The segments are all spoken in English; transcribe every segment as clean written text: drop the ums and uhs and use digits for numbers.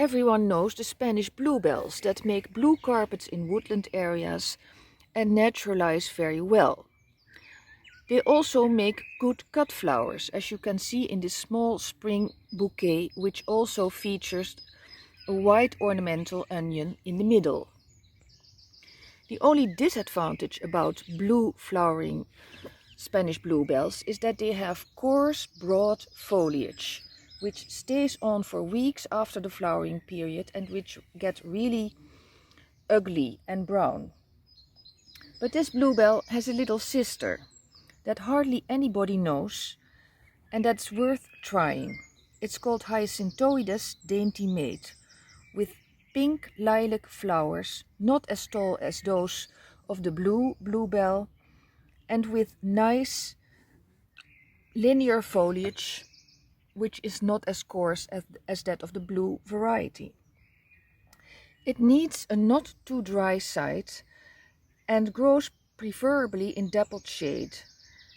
Everyone knows the Spanish bluebells that make blue carpets in woodland areas and naturalize very well. They also make good cut flowers, as you can see in this small spring bouquet, which also features a white ornamental onion in the middle. The only disadvantage about blue flowering Spanish bluebells is that they have coarse, broad foliage, which stays on for weeks after the flowering period and which get really ugly and brown. But this bluebell has a little sister that hardly anybody knows and that's worth trying. It's called Hyacinthoides dainty maid, with pink lilac flowers, not as tall as those of the blue bluebell, and with nice linear foliage, which is not as coarse as that of the blue variety. It needs a not too dry site and grows preferably in dappled shade,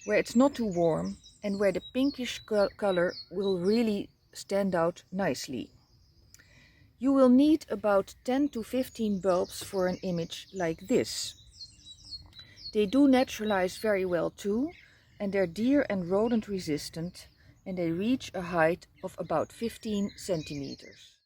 where it's not too warm and where the pinkish color will really stand out nicely. You will need about 10 to 15 bulbs for an image like this. They do naturalize very well too, and they're deer and rodent resistant, and they reach a height of about 15 centimeters.